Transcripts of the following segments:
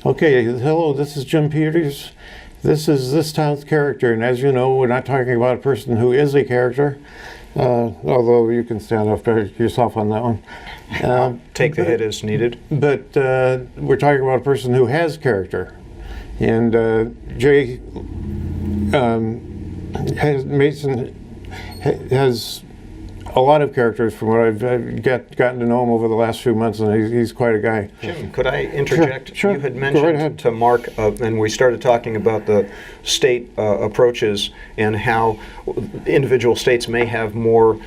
Okay, hello, this is Jim Peters. This is this town's character, and as you know, we're not talking about a person who is a character, although you can stand up yourself on that one. Take the hit as needed. But we're talking about a person who has character. And Jay has a lot of characters from what I've gotten to know him over the last few months, and he's quite a guy. Jim, could I interject? Sure. You had mentioned to Mark, and we started talking about the state approaches and how individual states may have more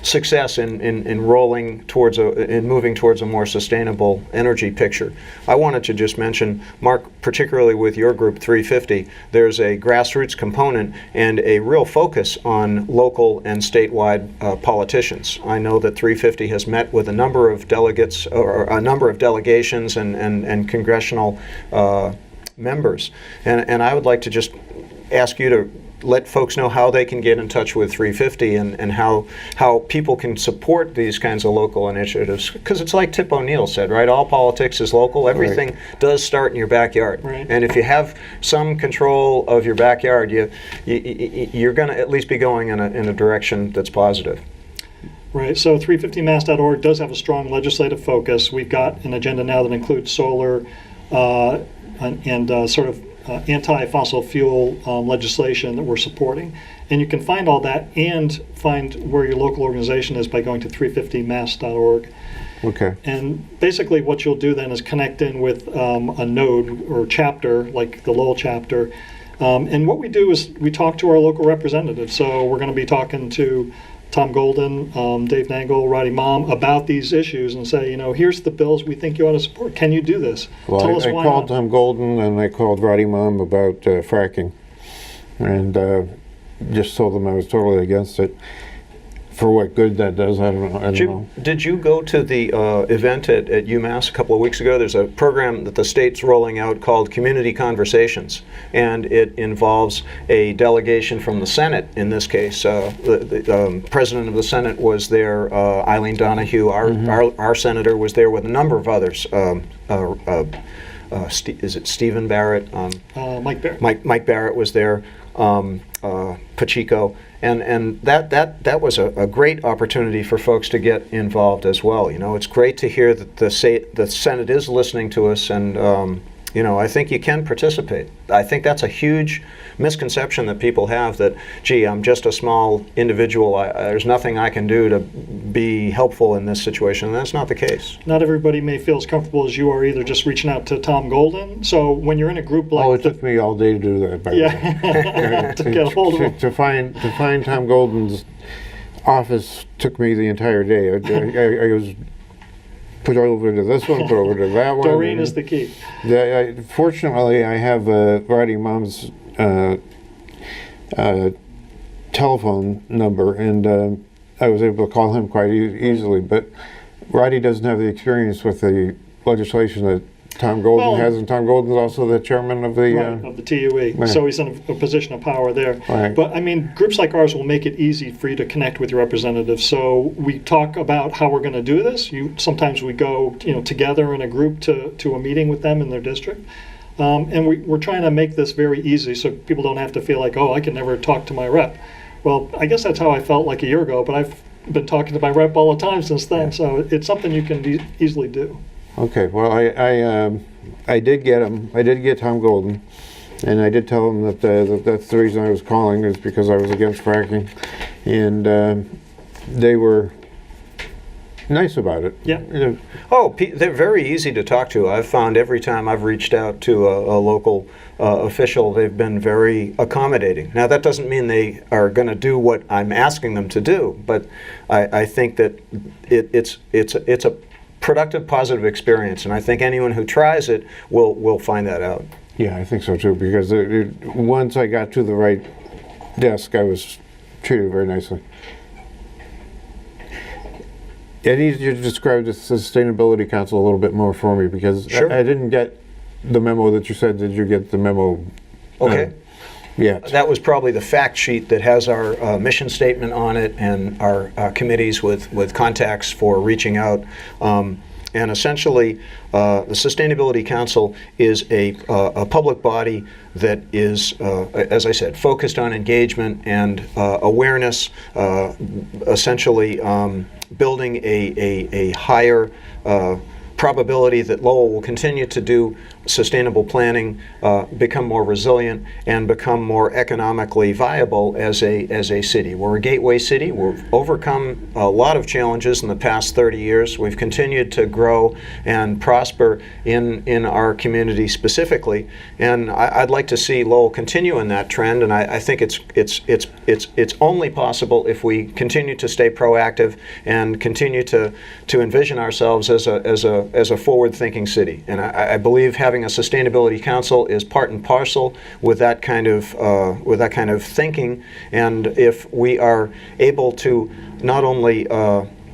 success in rolling towards in moving towards a more sustainable energy picture. I wanted to just mention, Mark, particularly with your group 350, there's a grassroots component and a real focus on local and statewide politicians. I know that 350 has met with a number of delegates or a number of delegations and congressional members, and I would like to just ask you to let folks know how they can get in touch with 350 and how people can support these kinds of local initiatives. Because it's like Tip O'Neill said, right? All politics is local. Everything does start in your backyard. Right. And if you have some control of your backyard, you're going to at least be going in a direction that's positive. Right, so 350mass.org does have a strong legislative focus. We've got an agenda now that includes solar and sort of anti-fossil fuel legislation that we're supporting. And you can find all that and find where your local organization is by going to 350mass.org. Okay. And basically what you'll do then is connect in with a node or chapter, like the Lowell chapter. And what we do is we talk to our local representatives. So we're going to be talking to Tom Golden, Dave Nangle, Roddy Mom about these issues and say, here's the bills we think you ought to support. Can you do this? Well, Tell us I why called not. Tom Golden and I called Roddy Mom about fracking, and just told them I was totally against it. For what good that does, I don't know. Did you go to the event at UMass a couple of weeks ago? There's a program that the state's rolling out called Community Conversations, and it involves a delegation from the Senate. In this case, the president of the Senate was there, Eileen Donahue. Our senator was there with a number of others. Is it Stephen Barrett? Mike Barrett. Mike Barrett was there. Pacheco, and that was a great opportunity for folks to get involved as well. It's great to hear that the Senate is listening to us, and I think you can participate. I think that's a huge misconception that people have that, gee, I'm just a small individual. There's nothing I can do to be helpful in this situation. And that's not the case. Not everybody may feel as comfortable as you are either just reaching out to Tom Golden. So when you're in a group like it took me all day to do that. By the way. To get a hold of him. To find Tom Golden's office took me the entire day. I was put over to this one, put over to that one. Doreen is the key. Fortunately, I have Roddy Mom's telephone number, and I was able to call him quite easily. But Roddy doesn't have the experience with the legislation that Tom Golden has, and Tom Golden's also the chairman of the of the TUE. Right. So he's in a position of power there. Right. But I mean, groups like ours will make it easy for you to connect with your representatives. So we talk about how we're going to do this. Sometimes we go, together in a group to a meeting with them in their district. And we're trying to make this very easy so people don't have to feel like, I can never talk to my rep. Well, I guess that's how I felt like a year ago, but I've been talking to my rep all the time since then. So it's something you can easily do. Okay, well, I did get him. I did get Tom Golden, and I did tell him that that's the reason I was calling is because I was against fracking, and they were nice about it. Yeah. They're very easy to talk to. I've found every time I've reached out to a local official, they've been very accommodating. Now, that doesn't mean they are going to do what I'm asking them to do, but I think that it's a productive, positive experience, and I think anyone who tries it will find that out. Yeah, I think so too, because once I got to the right desk, I was treated very nicely. I need you to describe the Sustainability Council a little bit more for me, because Sure. I didn't get the memo that you said. Did you get the memo? Okay. Yeah. That was probably the fact sheet that has our mission statement on it and our committees with contacts for reaching out. And essentially, the Sustainability Council is a public body that is, as I said, focused on engagement and awareness, essentially building a higher probability that Lowell will continue to do sustainable planning, become more resilient, and become more economically viable as a city. We're a gateway city. We've overcome a lot of challenges in the past 30 years. We've continued to grow and prosper in our community specifically, and I'd like to see Lowell continue in that trend. And I think it's only possible if we continue to stay proactive and continue to envision ourselves as a forward-thinking city. And I believe having a Sustainability Council is part and parcel with that kind of thinking. And if we are able to not only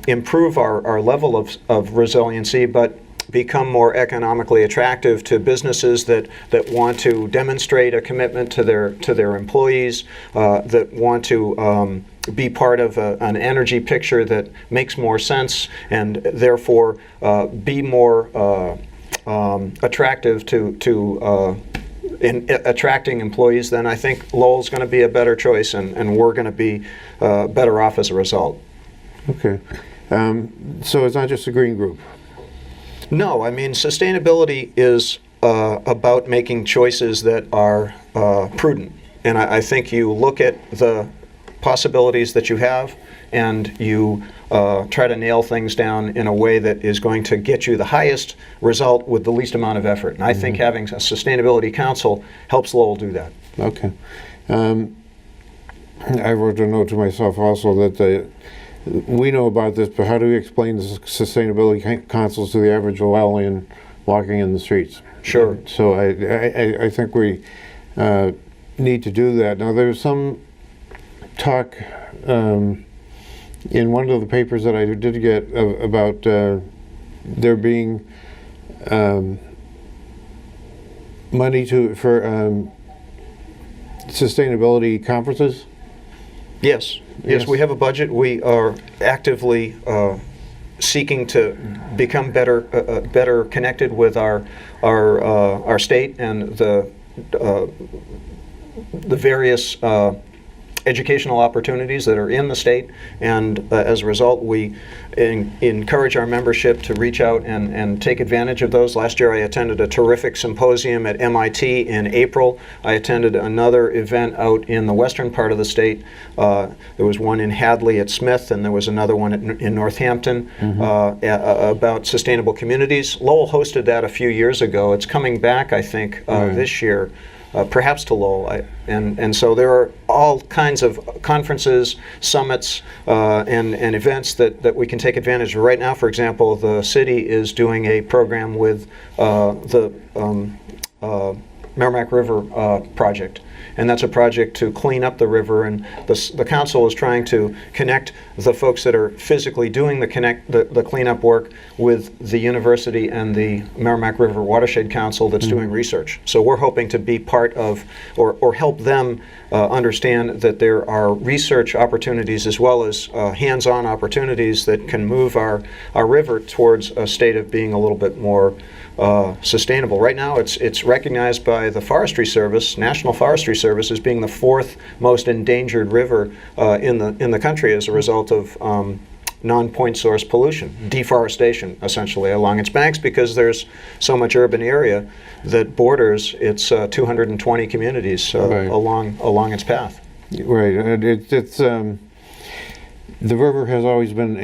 improve our level of resiliency, but become more economically attractive to businesses that want to demonstrate a commitment to their employees, that want to be part of an energy picture that makes more sense, and therefore be more attractive to in attracting employees, then I think Lowell's going to be a better choice, and we're going to be better off as a result. Okay. So it's not just a green group. No, I mean, sustainability is about making choices that are prudent. And I think you look at the possibilities that you have, and you try to nail things down in a way that is going to get you the highest result with the least amount of effort. And I think having a Sustainability Council helps Lowell do that. Okay. I wrote a note to myself also that we know about this, but how do we explain the Sustainability Councils to the average Lowellian walking in the streets? Sure. So I think we need to do that. Now, there's some talk in one of the papers that I did get about there being money for sustainability conferences. Yes. Yes, we have a budget. We are actively seeking to become better connected with our state and the various educational opportunities that are in the state, and as a result, we encourage our membership to reach out and take advantage of those. Last year I attended a terrific symposium at MIT in April. I attended another event out in the western part of the state. There was one in Hadley at Smith, and there was another one in Northampton about sustainable communities. Lowell hosted that a few years ago. It's coming back, I think, this year. Perhaps to Lowell. And so there are all kinds of conferences, summits, and events that we can take advantage of. Right now, for example, the city is doing a program with the Merrimack River project. And that's a project to clean up the river, and the council is trying to connect the folks that are physically doing the cleanup work with the university and the Merrimack River Watershed Council that's doing research. So we're hoping to be part of, or help them understand that there are research opportunities as well as hands-on opportunities that can move our river towards a state of being a little bit more sustainable. Right now, it's recognized by the Forestry Service, National Forestry Service, as being the fourth most endangered river in the country as a result of non-point source pollution, deforestation, essentially, along its banks, because there's so much urban area that borders its 220 communities along its path. Right, and it's the river has always been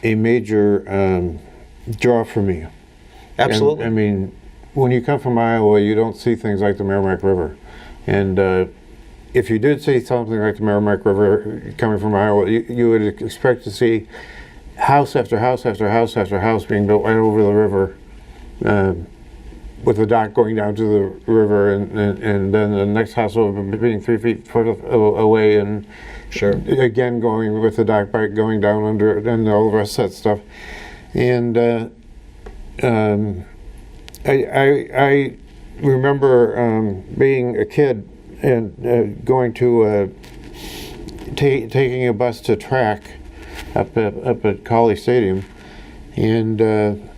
a major draw for me. Absolutely. And, I mean, when you come from Iowa, you don't see things like the Merrimack River. And if you did see something like the Merrimack River coming from Iowa, you would expect to see house after house after house after house being built right over the river, with the dock going down to the river, and then the next house over being 3 feet away, and again going with the dock by going down under, and all the rest of that stuff. And I remember being a kid and going to taking a bus to track up at Colley Stadium, And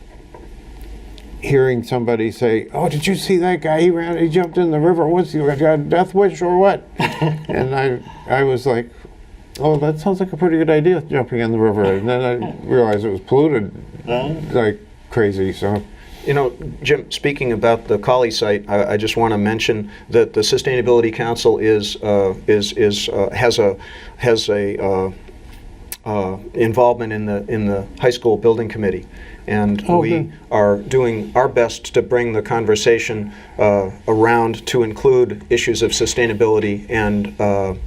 hearing somebody say, "Oh, did you see that guy? He jumped in the river. What's he got a death wish or what?" And I was like, "Oh, that sounds like a pretty good idea, jumping in the river." And then I realized it was polluted like crazy. So, You know, Jim, speaking about the Collie site, I just want to mention that the Sustainability Council has a involvement in the high school building committee, and we are doing our best to bring the conversation around to include issues of sustainability and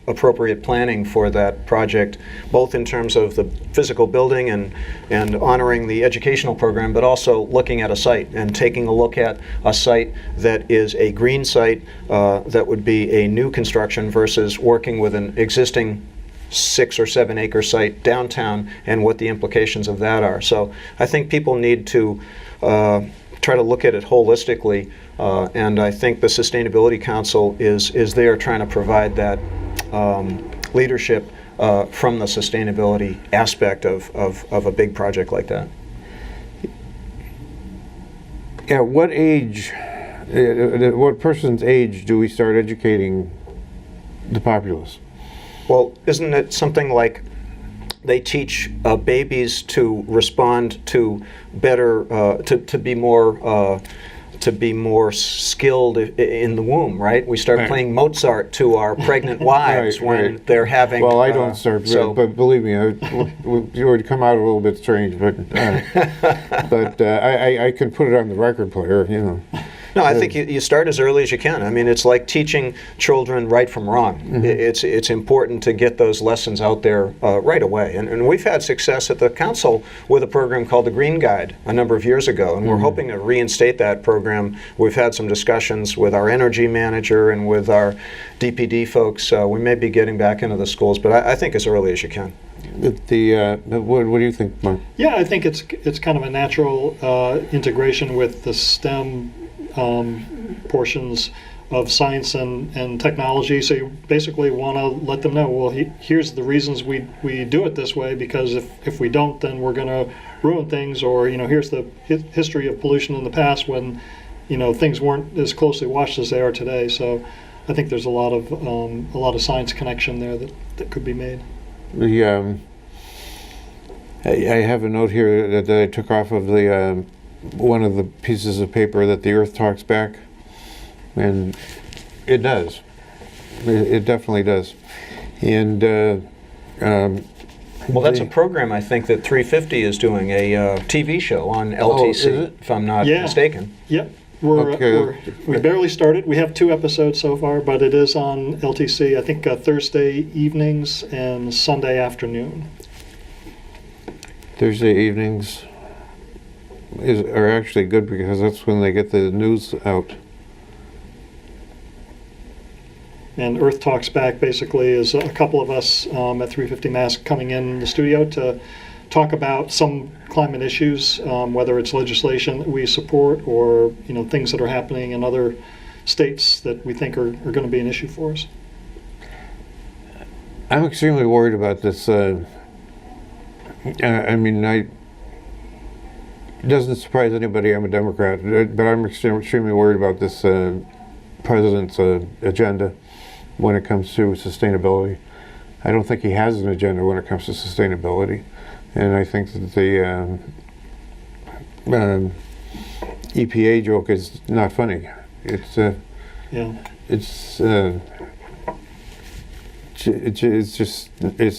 appropriate planning for that project, both in terms of the physical building and honoring the educational program, but also looking at a site and taking a look at a site that is a green site that would be a new construction versus working with an existing 6 or 7 acre site downtown and what the implications of that are. So I think people need to try to look at it holistically, and I think the Sustainability Council is there trying to provide that leadership from the sustainability aspect of a big project like that. at what age, at what person's age do we start educating the populace? Well, isn't it something like they teach babies to respond to better, to be more skilled in the womb, right? We start Right. playing Mozart to our pregnant wives Right, when right. they're having. Well, I don't start, so but believe me, you would come out a little bit strange, but I can put it on the record player, you know. No, I think you start as early as you can. I mean, it's like teaching children right from wrong. Mm-hmm. It's important to get those lessons out there right away. And we've had success at the council with a program called the Green Guide a number of years ago, and we're hoping to reinstate that program. We've had some discussions with our energy manager and with our DPD folks. We may be getting back into the schools, but I think as early as you can. What do you think, Mark? Yeah, I think it's kind of a natural integration with the STEM portions of science and technology. So you basically want to let them know, well, here's the reasons we do it this way, because if we don't, then we're going to ruin things, or, you know, here's the history of pollution in the past when, you know, things weren't as closely watched as they are today. So I think there's a lot of science connection there that could be made. I have a note here that I took off of the one of the pieces of paper that the Earth talks back, and it does. It definitely does. And Well, that's a program I think that 350 is doing, a TV show on LTC, is it? if I'm not Yeah. mistaken. Yep. Okay. We barely started. We have 2 episodes so far, but it is on LTC, I think Thursday evenings and Sunday afternoon. Thursday evenings are actually good because that's when they get the news out. And Earth Talks Back basically is a couple of us at 350 Mass coming in the studio to talk about some climate issues, whether it's legislation that we support or, you know, things that are happening in other states that we think are going to be an issue for us. I'm extremely worried about this. I mean, it doesn't surprise anybody I'm a Democrat, but I'm extremely worried about this president's agenda when it comes to sustainability. I don't think he has an agenda when it comes to sustainability, and I think that the EPA joke is not funny. It's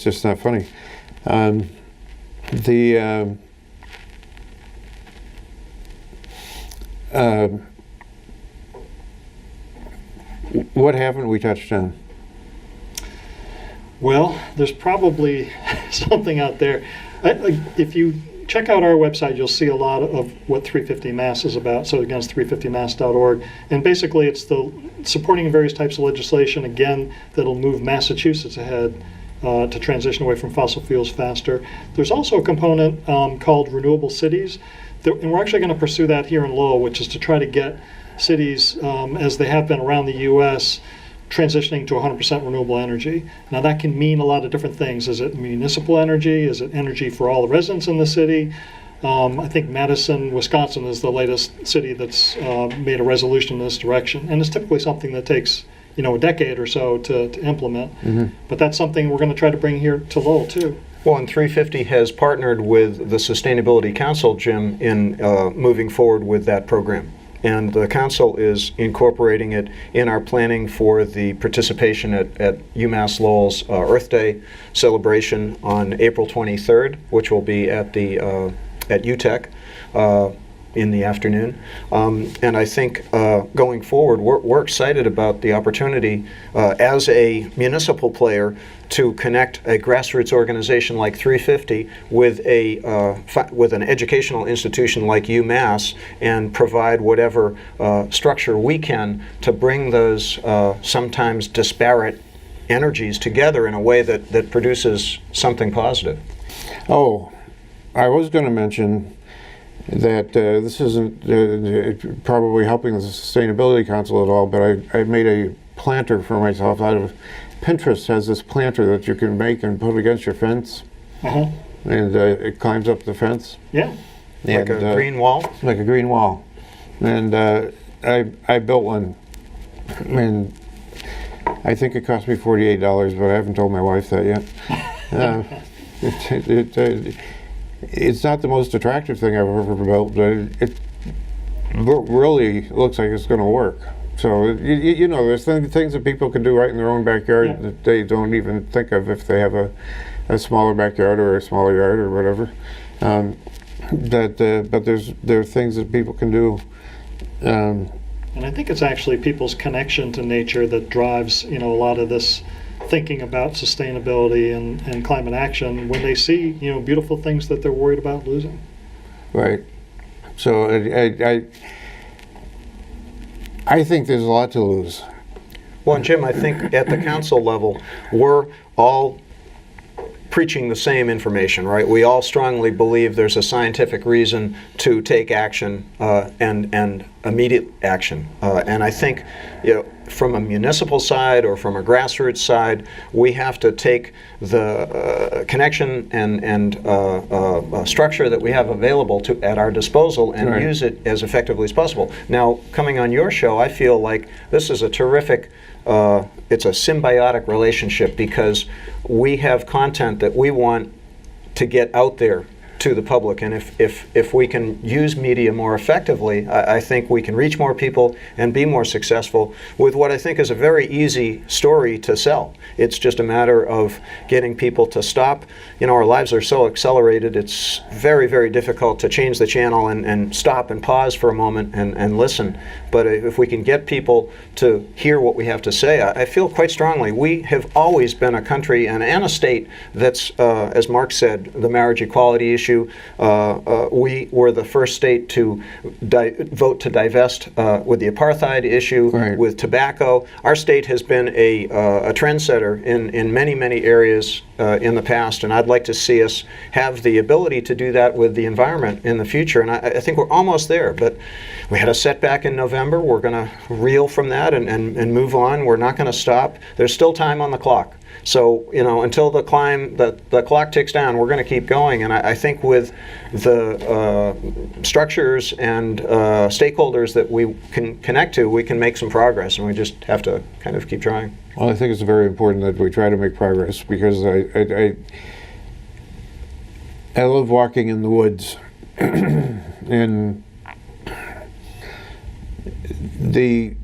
just not funny. What haven't we touched on? Well, there's probably something out there. If you check out our website, you'll see a lot of what 350 Mass is about. So again, it's 350mass.org. And basically, it's the supporting various types of legislation, again, that'll move Massachusetts ahead to transition away from fossil fuels faster. There's also a component called renewable cities. And we're actually going to pursue that here in Lowell, which is to try to get cities, as they have been around the U.S., transitioning to 100% renewable energy. Now that can mean a lot of different things. Is it municipal energy? Is it energy for all the residents in the city? I think Madison, Wisconsin is the latest city that's made a resolution in this direction. And it's typically something that takes, a decade or so to implement. But that's something we're going to try to bring here to Lowell, too. Well, and 350 has partnered with the Sustainability Council, Jim, in moving forward with that program. And the council is incorporating it in our planning for the participation at UMass Lowell's Earth Day celebration on April 23rd, which will be at UTEC in the afternoon. And I think going forward, we're excited about the opportunity as a municipal player to connect a grassroots organization like 350 with with an educational institution like UMass and provide whatever structure we can to bring those sometimes disparate energies together in a way that produces something positive. Oh, I was going to mention that this isn't probably helping the Sustainability Council at all, but I made a planter for myself out of Pinterest. Has this planter that you can make and put against your fence, and it climbs up the fence. Yeah. Like a green wall? Like a green wall. And I built one, and I think it cost me $48, but I haven't told my wife that yet. It's not the most attractive thing I've ever built, but it really looks like it's going to work. So, there's things that people can do right in their own backyard that they don't even think of if they have a smaller backyard or a smaller yard or whatever. But there are things that people can do. And I think it's actually people's connection to nature that drives, a lot of this thinking about sustainability and climate action when they see, beautiful things that they're worried about losing. Right. So I think there's a lot to lose. Well, and Jim, I think at the council level, we're all preaching the same information, right? We all strongly believe there's a scientific reason to take action and immediate action. And I think, from a municipal side or from a grassroots side, we have to take the connection and structure that we have available at our disposal and use it as effectively as possible. Now, coming on your show, I feel like this is a terrific it's a symbiotic relationship because we have content that we want to get out there to the public, and if we can use media more effectively, I think we can reach more people and be more successful with what I think is a very easy story to sell. It's just a matter of getting people to stop. Our lives are so accelerated, it's very, very difficult to change the channel and stop and pause for a moment and listen. But if we can get people to hear what we have to say, I feel quite strongly we have always been a country and a state that's, as Mark said, the marriage equality issue. We were the first state to vote to divest with the apartheid issue, with tobacco. Our state has been a trendsetter in many, many areas in the past, and I'd like to see us have the ability to do that with the environment in the future. And I think we're almost there, but we had a setback in November. We're going to reel from that and move on. We're not going to stop. There's still time on the clock. So, until the clock ticks down, we're going to keep going. And I think with the structures and stakeholders that we can connect to, we can make some progress, and we just have to kind of keep trying. Well, I think it's very important that we try to make progress because I love walking in the woods, and the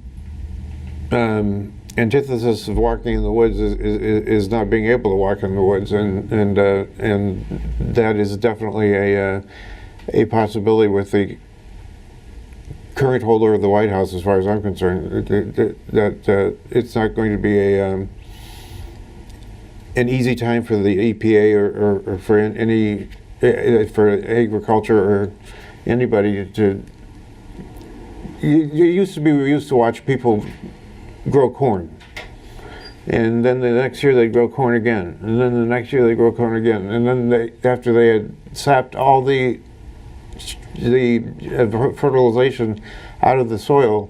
antithesis of walking in the woods is not being able to walk in the woods, and that is definitely a possibility with the current holder of the White House, as far as I'm concerned. That it's not going to be an easy time for the EPA or for any for agriculture or anybody to. We used to watch people grow corn, and then the next year they grow corn again, and then the next year they grow corn again, and then after they had sapped all the fertilization out of the soil,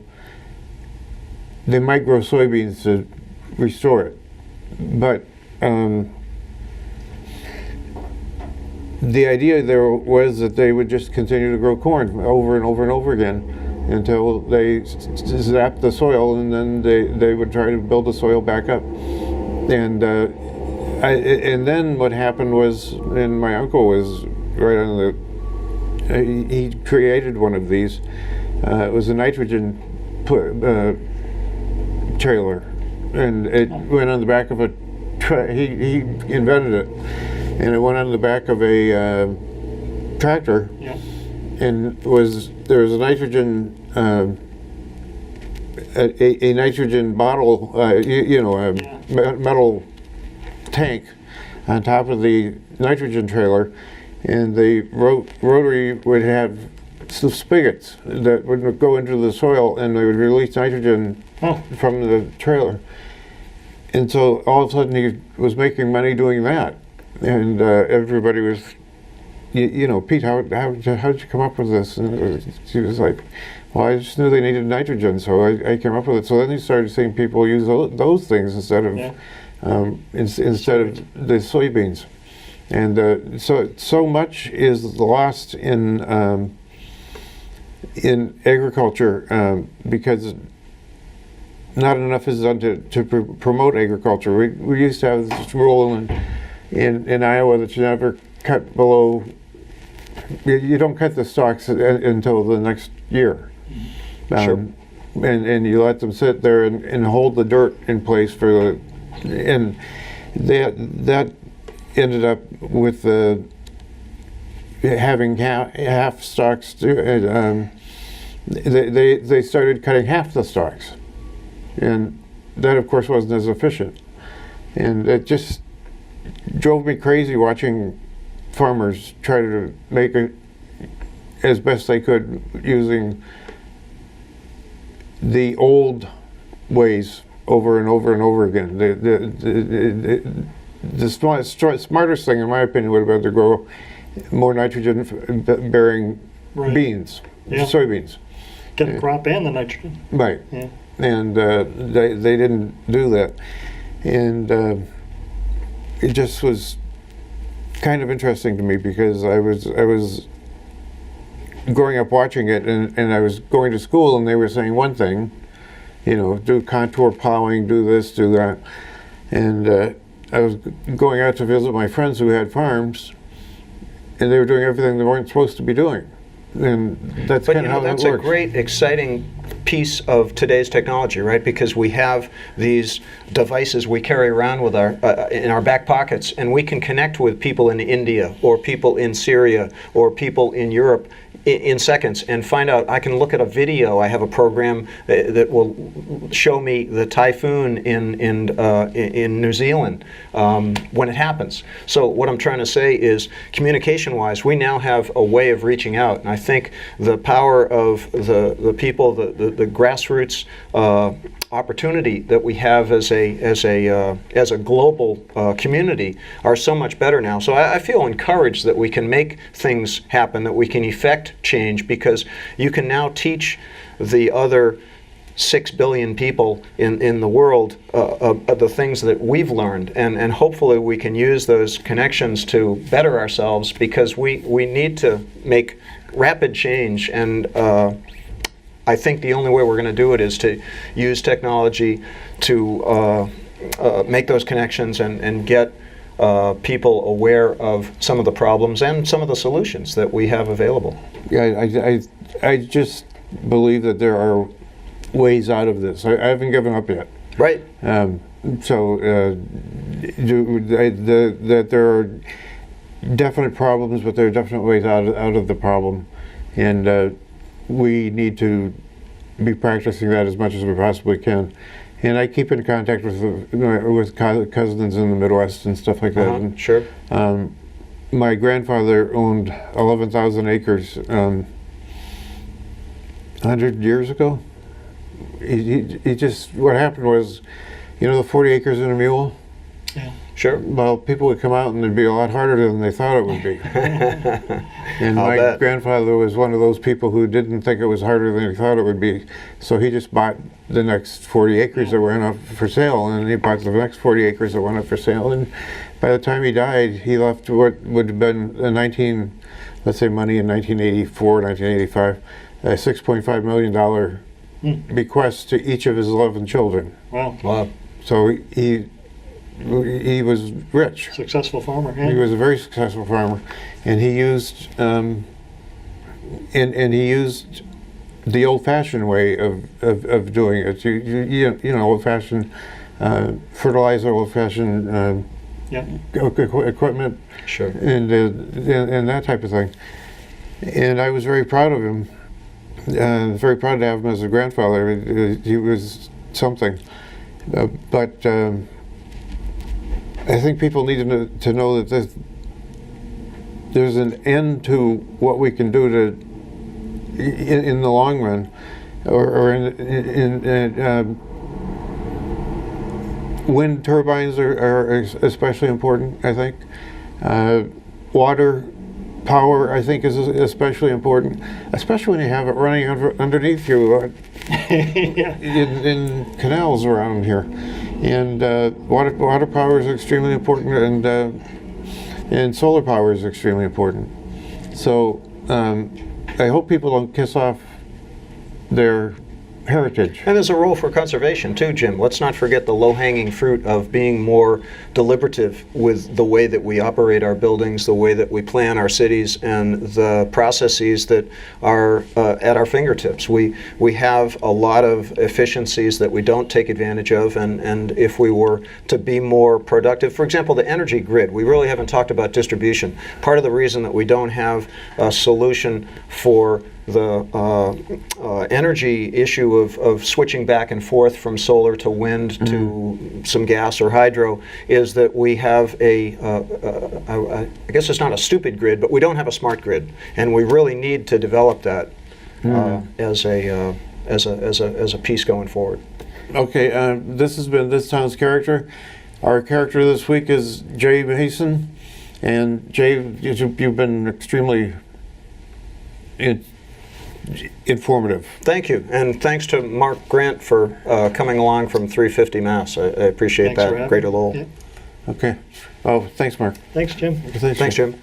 they might grow soybeans to restore it. But the idea there was that they would just continue to grow corn over and over and over again until they zapped the soil, and then they would try to build the soil back up. And and then what happened was, and my uncle was right on the, he created one of these. It was a nitrogen trailer, and it went on the back of a he invented it, and it went on the back of a tractor. Yeah. And there was a nitrogen a nitrogen bottle, metal tank on top of the nitrogen trailer, and the rotary would have some spigots that would go into the soil, and they would release nitrogen from the trailer. And so all of a sudden he was making money doing that, and everybody was, Pete, how did you come up with this? And she was like, well, I just knew they needed nitrogen, so I came up with it. So then he started seeing people use those things instead of instead of the soybeans, and so much is lost in agriculture because not enough is done to promote agriculture. We used to have this rule in Iowa that you never cut below. You don't cut the stalks until the next year. Sure. And you let them sit there and hold the dirt in place and that ended up with having half stalks. They started cutting half the stalks, and that of course wasn't as efficient, and it just drove me crazy watching farmers try to make it as best they could using the old ways over and over and over again. The smartest thing, in my opinion, would have been to grow more nitrogen-bearing beans, soybeans. Get the crop and the nitrogen. Right. Yeah. And they didn't do that, and it just was kind of interesting to me because I was growing up watching it, and I was going to school, and they were saying one thing, do contour plowing, do this, do that, and I was going out to visit my friends who had farms, and they were doing everything they weren't supposed to be doing, and that's kind of how that works. That's a great, exciting piece of today's technology, right? Because we have these devices we carry around with in our back pockets, and we can connect with people in India or people in Syria or people in Europe in seconds and find out. I can look at a video. I have a program that will show me the typhoon in New Zealand when it happens. So what I'm trying to say is, communication-wise, we now have a way of reaching out, and I think the power of the people, the grassroots opportunity that we have as a global community are so much better now. So I feel encouraged that we can make things happen, that we can effect change, because you can now teach the other 6 billion people in the world the things that we've learned, and hopefully we can use those connections to better ourselves, because we need to make rapid change, and I think the only way we're going to do it is to use technology to make those connections and get people aware of some of the problems and some of the solutions that we have available. Yeah, I just believe that there are ways out of this. I haven't given up yet. Right. That there are definite problems, but there are definite ways out of the problem, and we need to be practicing that as much as we possibly can. And I keep in contact with cousins in the Midwest and stuff like that. And, sure. My grandfather owned 11,000 acres 100 years ago. He just, what happened was, the 40 acres in a mule? Yeah. Sure. Well, people would come out and it'd be a lot harder than they thought it would be. And my grandfather was one of those people who didn't think it was harder than he thought it would be. So he just bought the next 40 acres that went up for sale, and then he bought the next 40 acres that went up for sale. And by the time he died, he left what would have been let's say money in 1984, 1985, a $6.5 million bequest to each of his 11 children. Wow. Wow. So he was rich. Successful farmer. Yeah. He was a very successful farmer, and he used and he used the old-fashioned way of doing it. You know, old-fashioned fertilizer, old-fashioned Yeah. equipment, Sure. and that type of thing. And I was very proud of him. Very proud to have him as a grandfather. He was something. But I think people need to know that there's an end to what we can do in the long run, or wind turbines are especially important, I think. Water power, I think, is especially important, especially when you have it running underneath you Yeah. in canals around here. And water power is extremely important, and solar power is extremely important. So I hope people don't kiss off their heritage. And there's a role for conservation too, Jim. Let's not forget the low-hanging fruit of being more deliberative with the way that we operate our buildings, the way that we plan our cities, and the processes that are at our fingertips. We have a lot of efficiencies that we don't take advantage of, and if we were to be more productive, for example, the energy grid, we really haven't talked about distribution. Part of the reason that we don't have a solution for the energy issue of switching back and forth from solar to wind to some gas or hydro is that we have I guess it's not a stupid grid, but we don't have a smart grid, and we really need to develop that as a piece going forward. Okay, this has been This Town's Character. Our character this week is Jay Mason, and Jay, you've been extremely informative. Thank you, and thanks to Mark Grant for coming along from 350 Mass. I appreciate Thanks for that. having Great me. Lowell. Yeah. Okay. Oh, thanks, Mark. Thanks, Jim. Thanks, Thanks, Jim.